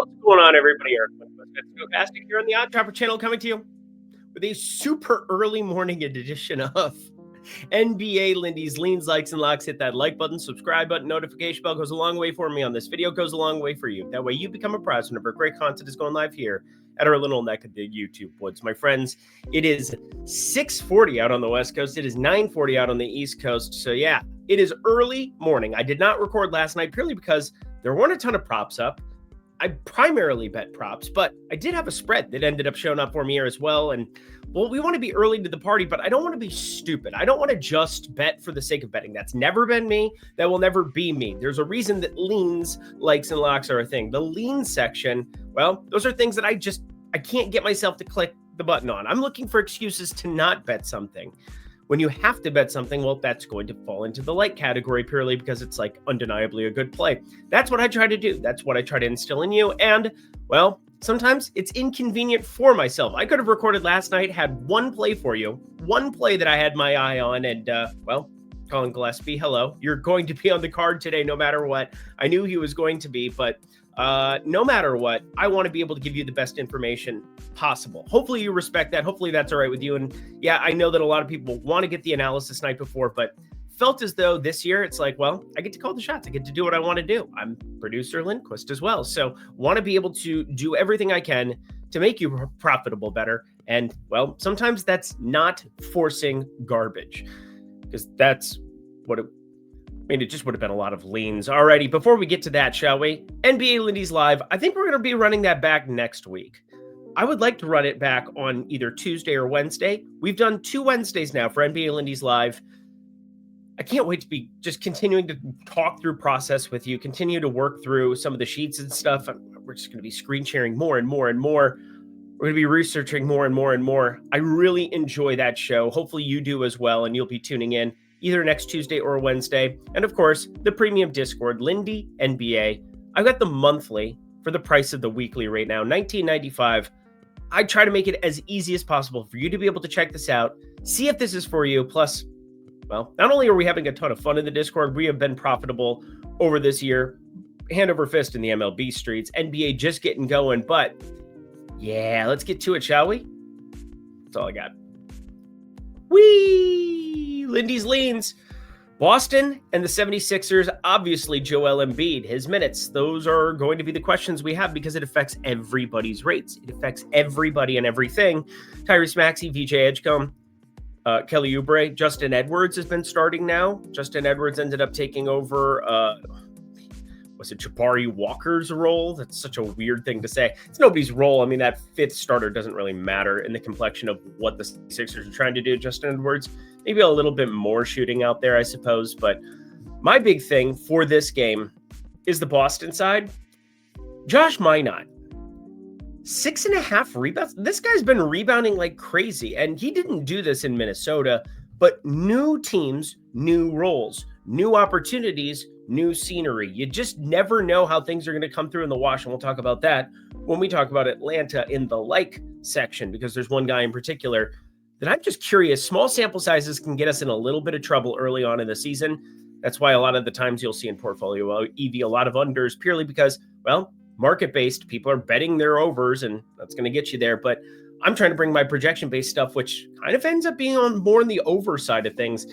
What's going on, everybody? Eric Stochastic here on the Odd Dropper channel, coming to you with a super early morning edition of NBA Lindy's Leans, Likes, and Locks. Hit that like button, subscribe button, notification bell goes a long way for me on this video, goes a long way for you. That way you become a prize whenever great content is going live here at our little neck of the YouTube woods. My friends, it is 6:40 out on the West Coast. It is 9:40 out on the East Coast. So yeah, it is early morning. I did not record last night purely because there weren't a ton of props up. I primarily bet props, but I did have a spread that ended up showing up for me here as well. And well, we want to be early to the party, but I don't want to be stupid. I don't want to just bet for the sake of betting. That's never been me. That will never be me. There's a reason that leans, likes, and locks are a thing. The lean section, well, those are things that I can't get myself to click the button on. I'm looking for excuses to not bet something. When you have to bet something, well, that's going to fall into the like category purely because it's like undeniably a good play. That's what I try to do. That's what I try to instill in you. And, well, sometimes it's inconvenient for myself. I could have recorded last night, had one play for you, one play that I had my eye on, and, well, Colin Gillespie, hello. You're going to be on the card today no matter what. I knew he was going to be, but no matter what, I want to be able to give you the best information possible. Hopefully you respect that. Hopefully that's all right with you. And yeah, I know that a lot of people want to get the analysis night before, but felt as though this year it's like, well, I get to call the shots. I get to do what I want to do. I'm producer Lindquist as well. So want to be able to do everything I can to make you profitable better. And well, sometimes that's not forcing garbage, because that's what it just would have been a lot of leans. Alrighty, before we get to that, shall we? NBA Lindy's Live. I think we're going to be running that back next week. I would like to run it back on either Tuesday or Wednesday. We've done 2 Wednesdays now for NBA Lindy's Live. I can't wait to be just continuing to talk through process with you, continue to work through some of the sheets and stuff. We're just going to be screen sharing more and more and more. We're going to be researching more and more and more. I really enjoy that show. Hopefully you do as well, and you'll be tuning in either next Tuesday or Wednesday. And of course, the premium Discord, Lindy NBA. I've got the monthly for the price of the weekly right now, $19.95. I try to make it as easy as possible for you to be able to check this out, see if this is for you. Plus, well, not only are we having a ton of fun in the Discord, we have been profitable over this year, hand over fist in the MLB streets, NBA just getting going. But yeah, let's get to it, shall we? That's all I got. Whee! Lindy's Leans. Boston and the 76ers, obviously Joel Embiid, his minutes. Those are going to be the questions we have because it affects everybody's rates. It affects everybody and everything. Tyrese Maxey, VJ Edgecombe, Kelly Oubre, Justin Edwards has been starting now. Justin Edwards ended up taking over, was it Jabari Walker's role? That's such a weird thing to say. It's nobody's role. I mean, that 5th starter doesn't really matter in the complexion of what the Sixers are trying to do. Justin Edwards, maybe a little bit more shooting out there, I suppose. But my big thing for this game is the Boston side. Josh Minot, 6.5 rebounds. This guy's been rebounding like crazy, and he didn't do this in Minnesota. But new teams, new roles, new opportunities, new scenery. You just never know how things are going to come through in the wash, and we'll talk about that when we talk about Atlanta in the like section, because there's one guy in particular that I'm just curious. Small sample sizes can get us in a little bit of trouble early on in the season. That's why a lot of the times you'll see in portfolio EV a lot of unders, purely because, well, market-based, people are betting their overs, and that's going to get you there. But I'm trying to bring my projection-based stuff, which kind of ends up being on more on the over side of things.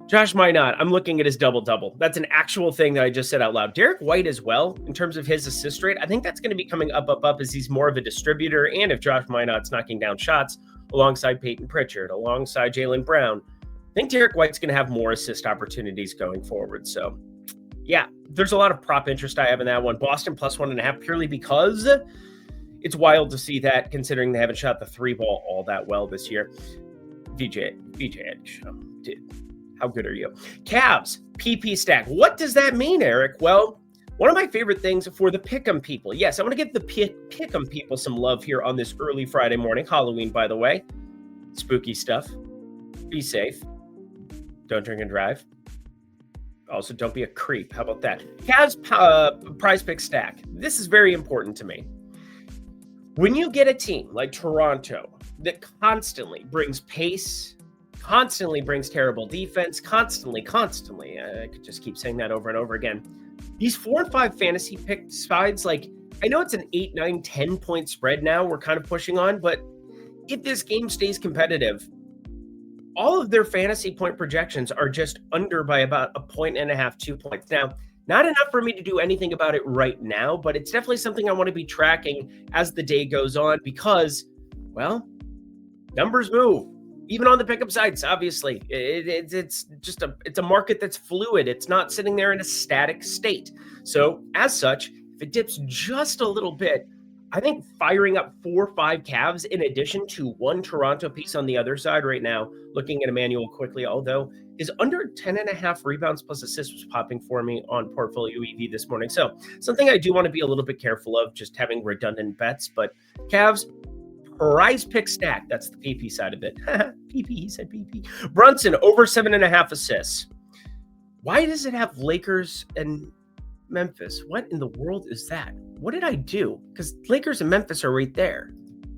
Josh Minot, I'm looking at his double-double. That's an actual thing that I just said out loud. Derek White as well, in terms of his assist rate. I think that's going to be coming up as he's more of a distributor. And if Josh Minot's knocking down shots alongside Peyton Pritchard, alongside Jaylen Brown, I think Derek White's going to have more assist opportunities going forward. So, yeah, there's a lot of prop interest I have in that one. Boston plus 1.5, purely because it's wild to see that, considering they haven't shot the 3 ball all that well this year. VJ did. How good are you? Cavs, PP stack. What does that mean, Eric? Well, one of my favorite things for the Pick'em people. Yes, I want to give the Pick'em people some love here on this early Friday morning. Halloween, by the way. Spooky stuff. Be safe. Don't drink and drive. Also, don't be a creep. How about that? Cavs prize pick stack. This is very important to me. When you get a team like Toronto that constantly brings pace, constantly brings terrible defense, constantly, I could just keep saying that over and over again. These 4 and 5 fantasy pick sides, like, I know it's an 8, 9, 10 point spread now we're kind of pushing on, but if this game stays competitive, all of their fantasy point projections are just under by about a point and a half, 2 points. Now, not enough for me to do anything about it right now, but it's definitely something I want to be tracking as the day goes on because, well, numbers move. Even on the pickup sides, obviously, it's a market that's fluid. It's not sitting there in a static state. So, as such, if it dips just a little bit, I think firing up 4 or 5 Cavs in addition to one Toronto piece on the other side right now, looking at Emmanuel quickly, although is under 10.5 rebounds plus assists was popping for me on Portfolio EV this morning. So something I do want to be a little bit careful of, just having redundant bets. But Cavs, prize pick stack. That's the PP side of it. PP, he said PP. Brunson, over 7.5 assists. Why does it have Lakers and Memphis? What in the world is that? What did I do? Because Lakers and Memphis are right there.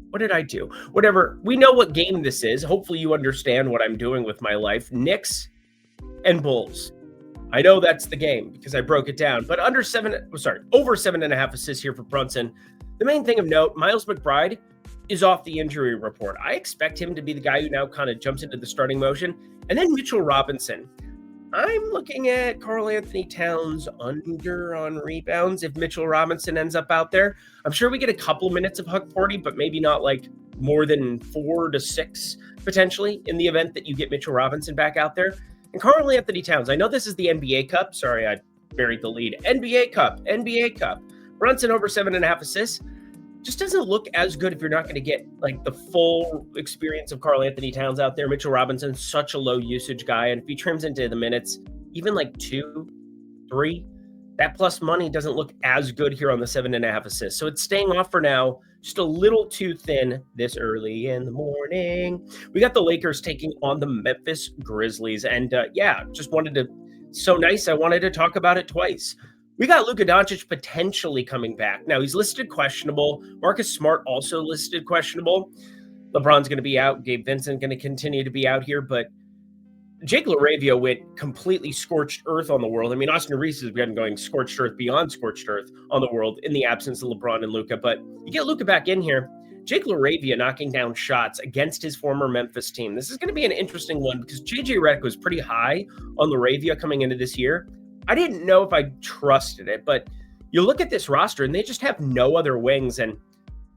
What did I do? Whatever. We know what game this is. Hopefully you understand what I'm doing with my life. Knicks and Bulls. I know that's the game because I broke it down. But over 7.5 assists here for Brunson. The main thing of note, Miles McBride is off the injury report. I expect him to be the guy who now kind of jumps into the starting motion. And then Mitchell Robinson. I'm looking at Karl Anthony Towns under on rebounds if Mitchell Robinson ends up out there. I'm sure we get a couple minutes of Huck Porty, but maybe not like more than 4 to 6 potentially in the event that you get Mitchell Robinson back out there. And Karl Anthony Towns, I know this is the NBA Cup. Sorry, I buried the lead. NBA Cup. Brunson over 7.5 assists. Just doesn't look as good if you're not going to get like the full experience of Karl Anthony Towns out there. Mitchell Robinson, such a low usage guy. And if he trims into the minutes, even like 2, 3, that plus money doesn't look as good here on the 7.5 assists. So it's staying off for now. Just a little too thin this early in the morning. We got the Lakers taking on the Memphis Grizzlies. And so nice. I wanted to talk about it twice. We got Luka Doncic potentially coming back. Now, he's listed questionable. Marcus Smart also listed questionable. LeBron's going to be out. Gabe Vincent going to continue to be out here. But Jake LaRavia went completely scorched earth on the world. I mean, Austin Reeves has been going scorched earth beyond scorched earth on the world in the absence of LeBron and Luka. But you get Luka back in here. Jake LaRavia knocking down shots against his former Memphis team. This is going to be an interesting one because JJ Redick was pretty high on LaRavia coming into this year. I didn't know if I trusted it, but you look at this roster and they just have no other wings. And,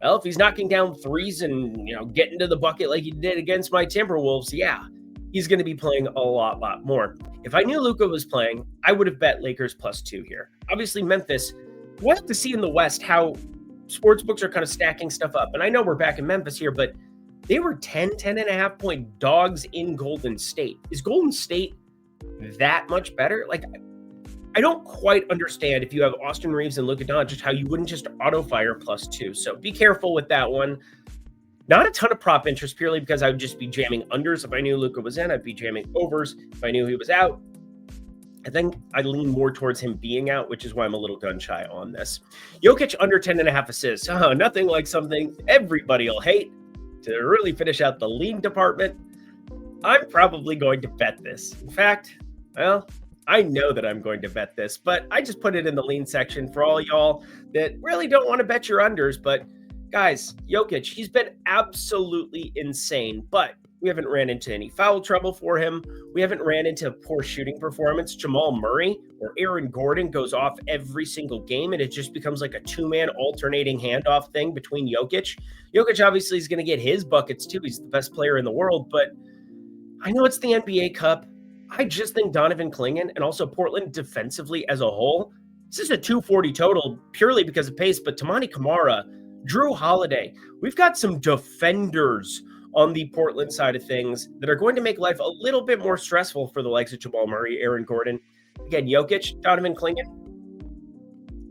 well, if he's knocking down threes and, getting to the bucket like he did against my Timberwolves, yeah, he's going to be playing a lot more. If I knew Luka was playing, I would have bet Lakers +2 here. Obviously, Memphis, we'll have to see in the West how sportsbooks are kind of stacking stuff up. And I know we're back in Memphis here, but they were 10.5 point dogs in Golden State. Is Golden State that much better? Like, I don't quite understand if you have Austin Reeves and Luka Doncic, how you wouldn't just auto-fire +2. So be careful with that one. Not a ton of prop interest purely because I would just be jamming unders. If I knew Luka was in, I'd be jamming overs. If I knew he was out, I think I lean more towards him being out, which is why I'm a little gun shy on this. Jokic under 10.5 assists. Nothing like something everybody will hate to really finish out the league department. I'm probably going to bet this. In fact, well, I know that I'm going to bet this, but I just put it in the lean section for all y'all that really don't want to bet your unders. But guys, Jokic, he's been absolutely insane, but we haven't ran into any foul trouble for him. We haven't ran into poor shooting performance. Jamal Murray or Aaron Gordon goes off every single game, and it just becomes like a two-man alternating handoff thing between Jokic. Jokic obviously is going to get his buckets too. He's the best player in the world, but I know it's the NBA Cup. I just think Donovan Clingan and also Portland defensively as a whole, this is a 240 total purely because of pace, but Tamani Kamara, Drew Holiday, we've got some defenders on the Portland side of things that are going to make life a little bit more stressful for the likes of Jamal Murray, Aaron Gordon. Again, Jokic, Donovan Clingan,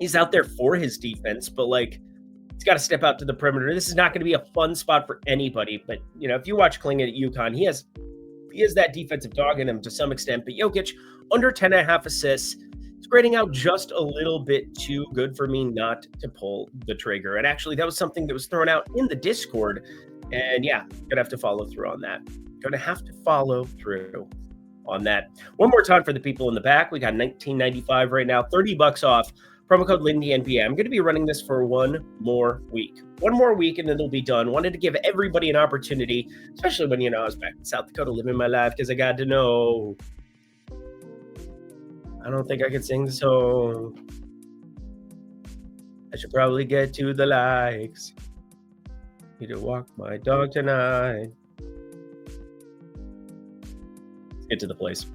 he's out there for his defense, but he's got to step out to the perimeter. This is not going to be a fun spot for anybody, but if you watch Clingan at UConn, he has that defensive dog in him to some extent, but Jokic under 10.5 assists. It's grading out just a little bit too good for me not to pull the trigger. And actually, that was something that was thrown out in the Discord. And yeah, gonna have to follow through on that. One more time for the people in the back. We got $19.95 right now, $30 off Promo code Lindy NBA. I'm going to be running this for one more week. One more week, and then it'll be done. Wanted to give everybody an opportunity, especially when, I was back in South Dakota living my life, because I got to know. I don't think I could sing the song. I should probably get to the likes. Need to walk my dog tonight. Let's get to the place.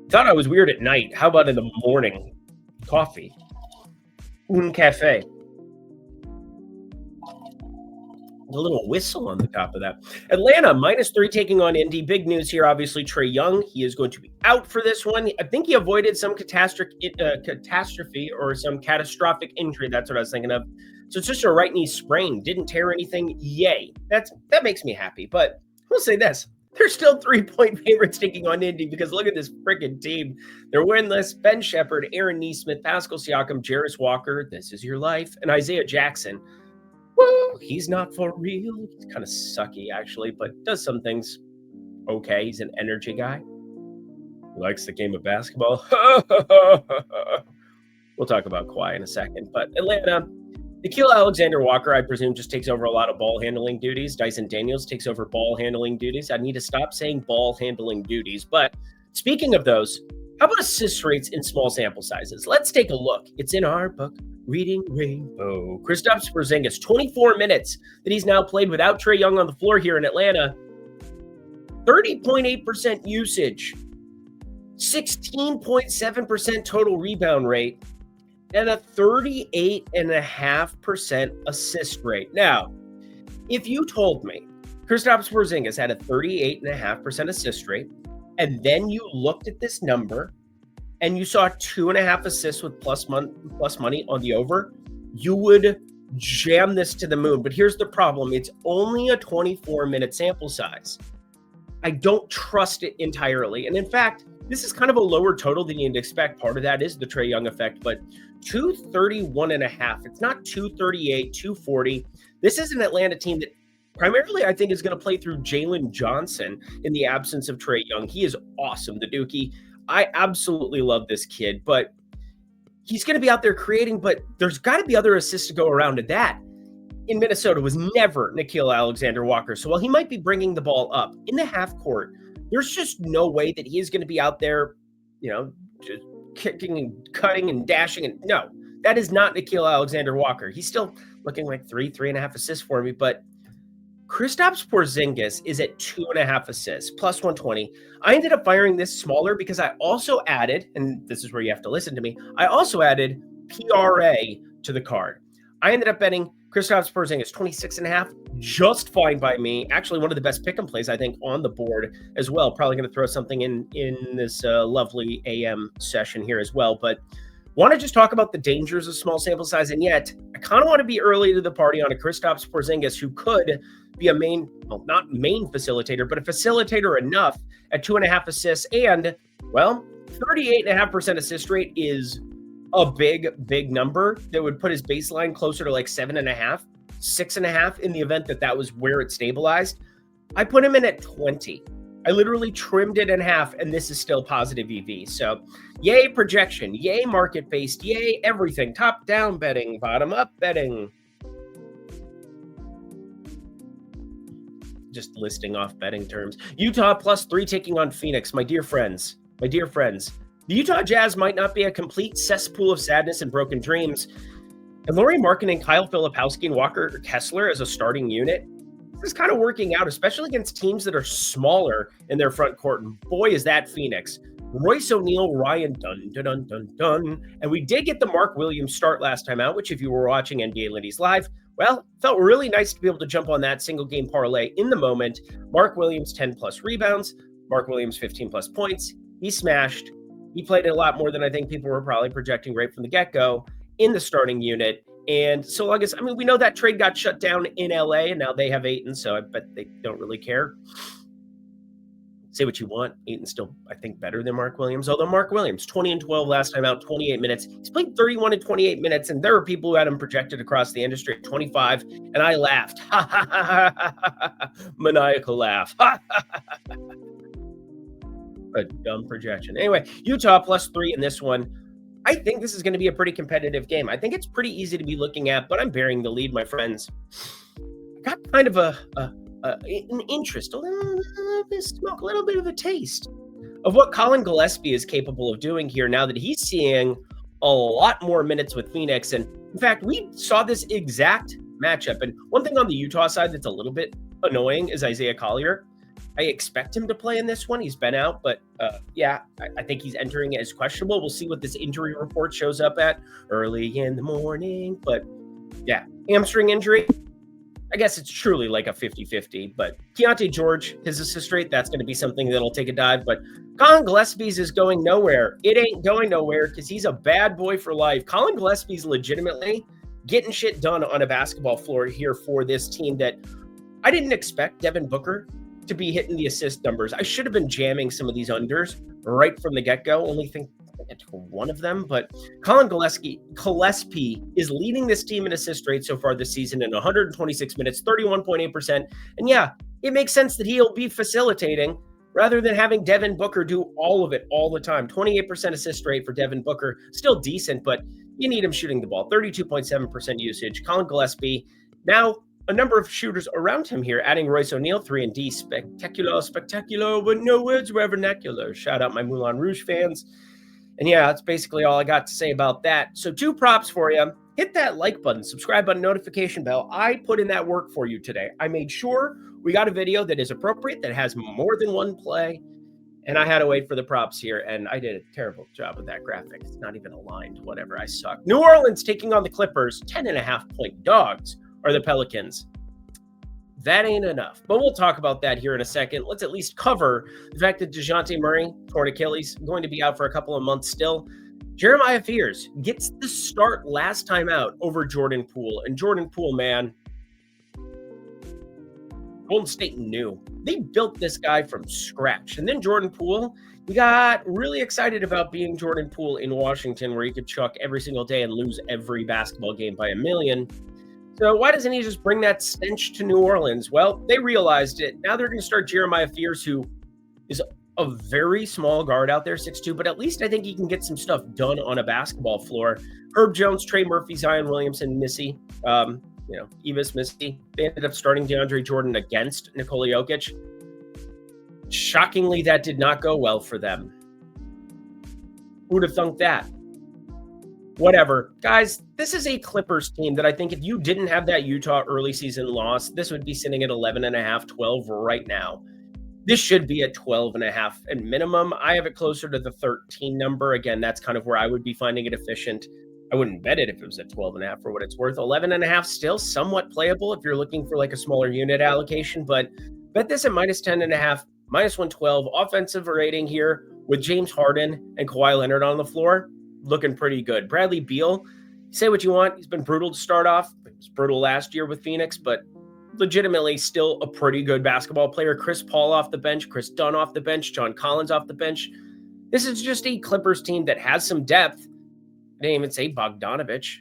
Thought I was weird at night. How about in the morning? Coffee. Un cafe. A little whistle on the top of that. Atlanta, -3 taking on Indy. Big news here, obviously, Trae Young. He is going to be out for this one. I think he avoided some catastrophe or some catastrophic injury. That's what I was thinking of. So it's just a right knee sprain. Didn't tear anything. Yay. That makes me happy. But we'll say this. They're still 3-point favorites taking on Indy because look at this freaking team. They're winless. Ben Shepherd, Aaron Nesmith, Pascal Siakam, Jarris Walker, this is your life, and Isaiah Jackson. Woo, he's not for real. He's kind of sucky, actually, but does some things okay. He's an energy guy. He likes the game of basketball. We'll talk about Kawhi in a second. But Atlanta, Nickeil Alexander-Walker, I presume, just takes over a lot of ball handling duties. Dyson Daniels takes over ball handling duties. I need to stop saying ball handling duties. But speaking of those, how about assist rates in small sample sizes? Let's take a look. It's in our book, Reading Rainbow. Kristaps Porzingis, 24 minutes that he's now played without Trae Young on the floor here in Atlanta. 30.8% usage. 16.7% total rebound rate. And a 38.5% assist rate. Now, if you told me Kristaps Porzingis had a 38.5% assist rate, and then you looked at this number and you saw 2.5 assists with plus money on the over, you would jam this to the moon. But here's the problem. It's only a 24-minute sample size. I don't trust it entirely. And in fact, this is kind of a lower total than you'd expect. Part of that is the Trae Young effect, but 231.5. It's not 238, 240. This is an Atlanta team that primarily I think is going to play through Jalen Johnson in the absence of Trae Young. He is awesome, the Dookie. I absolutely love this kid, but he's going to be out there creating, but there's got to be other assists to go around to that. In Minnesota was never Nickeil Alexander-Walker. So while he might be bringing the ball up in the half court, there's just no way that he is going to be out there, just kicking and cutting and dashing. And no, that is not Nickeil Alexander-Walker. He's still looking like 3.5 assists for me. But Kristaps Porzingis is at 2.5 assists, plus 120. I ended up firing this smaller because I also added, and this is where you have to listen to me, I also added PRA to the card. I ended up betting Kristaps Porzingis 26.5, just fine by me. Actually, one of the best pick and plays, I think, on the board as well. Probably going to throw something in this lovely AM session here as well. But want to just talk about the dangers of small sample size. And yet, I kind of want to be early to the party on a Kristaps Porzingis who could be a not main facilitator, but a facilitator enough at 2.5 assists. And, 38.5% assist rate is a big number that would put his baseline closer to like 7.5, 6.5 in the event that was where it stabilized. I put him in at 20. I literally trimmed it in half, and this is still positive EV. So yay projection, yay market-based, yay everything. Top-down betting, bottom-up betting. Just listing off betting terms. Utah +3 taking on Phoenix. My dear friends. The Utah Jazz might not be a complete cesspool of sadness and broken dreams. And Lauri Markkanen, Kyle Filipowski, and Walker Kessler as a starting unit, this is kind of working out, especially against teams that are smaller in their front court. And boy, is that Phoenix. Royce O'Neal, Ryan Dun. And we did get the Mark Williams start last time out, which if you were watching NBA Lindy's live, felt really nice to be able to jump on that single game parlay in the moment. Mark Williams, 10+ rebounds. Mark Williams, 15+ points. He smashed. He played a lot more than I think people were probably projecting right from the get-go in the starting unit. And so long as, we know that trade got shut down in LA and now they have Ayton, so I bet they don't really care. Say what you want. Ayton's still, I think, better than Mark Williams. Although Mark Williams, 20-12 last time out, 28 minutes. He's played 31 and 28 minutes, and there are people who had him projected across the industry at 25, and I laughed. Maniacal laugh. A dumb projection. Anyway, Utah +3 in this one. I think this is going to be a pretty competitive game. I think it's pretty easy to be looking at, but I'm bearing the lead, my friends. Got kind of an interest, little bit of smoke, a little bit of a taste of what Colin Gillespie is capable of doing here now that he's seeing a lot more minutes with Phoenix. And in fact, we saw this exact matchup. And one thing on the Utah side that's a little bit annoying is Isaiah Collier. I expect him to play in this one. He's been out, but yeah, I think he's entering as questionable. We'll see what this injury report shows up at early in the morning. But yeah, hamstring injury. I guess it's truly like a 50-50, but Keontae George, his assist rate, that's going to be something that'll take a dive. But Colin Gillespie's is going nowhere. It ain't going nowhere because he's a bad boy for life. Colin Gillespie's legitimately getting shit done on a basketball floor here for this team that I didn't expect Devin Booker to be hitting the assist numbers. I should have been jamming some of these unders right from the get-go. Only think I took one of them, but Colin Gillespie is leading this team in assist rate so far this season in 126 minutes, 31.8%. And yeah, it makes sense that he'll be facilitating rather than having Devin Booker do all of it all the time. 28% assist rate for Devin Booker, still decent, but you need him shooting the ball. 32.7% usage. Colin Gillespie, now a number of shooters around him here, adding Royce O'Neal, 3 and D, spectacular, but no words were vernacular. Shout out my Moulin Rouge fans. And yeah, that's basically all I got to say about that. So 2 props for you. Hit that like button, subscribe button, notification bell. I put in that work for you today. I made sure we got a video that is appropriate, that has more than one play. And I had to wait for the props here, and I did a terrible job with that graphic. It's not even aligned, whatever, I suck. New Orleans taking on the Clippers, 10.5-point dogs are the Pelicans. That ain't enough, but we'll talk about that here in a second. Let's at least cover the fact that DeJounte Murray, torn Achilles, going to be out for a couple of months still. Jeremiah Fears gets the start last time out over Jordan Poole. And Jordan Poole, man, Golden State knew. They built this guy from scratch. And then Jordan Poole, he got really excited about being Jordan Poole in Washington, where he could chuck every single day and lose every basketball game by 1,000,000. So why doesn't he just bring that stench to New Orleans? Well, they realized it. Now they're going to start Jeremiah Fears, who is a very small guard out there, 6'2", but at least I think he can get some stuff done on a basketball floor. Herb Jones, Trey Murphy, Zion Williamson, Missy, Evis Missy. They ended up starting DeAndre Jordan against Nikola Jokic. Shockingly, that did not go well for them. Who would have thunk that? Whatever. Guys, this is a Clippers team that I think if you didn't have that Utah early season loss, this would be sitting at 11.5, 12 right now. This should be at 12.5 at minimum. I have it closer to the 13 number. Again, that's kind of where I would be finding it efficient. I wouldn't bet it if it was at 12.5 for what it's worth. 11.5 still somewhat playable if you're looking for like a smaller unit allocation, but bet this at minus 10.5, minus 112. Offensive rating here with James Harden and Kawhi Leonard on the floor. Looking pretty good. Bradley Beal, say what you want. He's been brutal to start off. He was brutal last year with Phoenix, but legitimately still a pretty good basketball player. Chris Paul off the bench, Chris Dunn off the bench, John Collins off the bench. This is just a Clippers team that has some depth. I didn't even say Bogdanovich.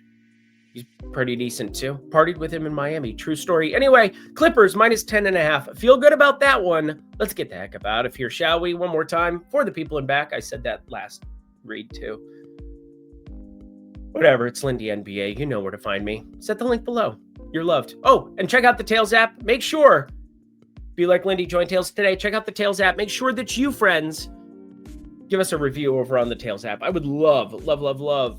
He's pretty decent too. Partied with him in Miami. True story. Anyway, Clippers minus 10.5. Feel good about that one. Let's get the heck up out of here, shall we? One more time for the people in back. I said that last read too. Whatever, it's Lindy NBA. You know where to find me. Set the link below. You're loved. Oh, and check out the Tails app. Make sure, be like Lindy, join Tails today. Check out the Tails app. Make sure that you, friends, give us a review over on the Tails app. I would love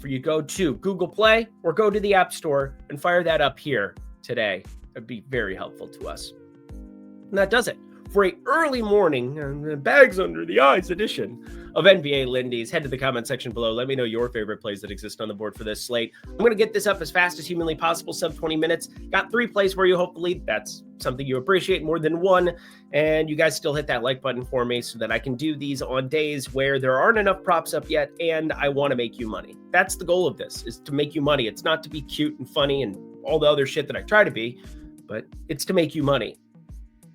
for you to go to Google Play or go to the App Store and fire that up here today. That'd be very helpful to us. And that does it for a early morning bags under the eyes edition of NBA Lindy's. Head to the comment section below. Let me know your favorite plays that exist on the board for this slate. I'm going to get this up as fast as humanly possible, sub 20 minutes. Got 3 plays for you. Hopefully that's something you appreciate more than one. And you guys still hit that like button for me so that I can do these on days where there aren't enough props up yet and I want to make you money. That's the goal of this, is to make you money. It's not to be cute and funny and all the other shit that I try to be, but it's to make you money.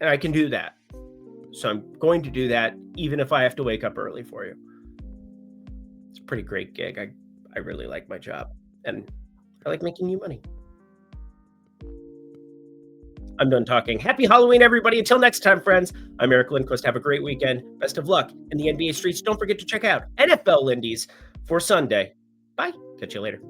And I can do that. So I'm going to do that even if I have to wake up early for you. It's a pretty great gig. I really like my job and I like making you money. I'm done talking. Happy Halloween, everybody. Until next time, friends, I'm Eric Lindquist. Have a great weekend. Best of luck in the NBA streets. Don't forget to check out NFL Lindy's for Sunday. Bye. Catch you later.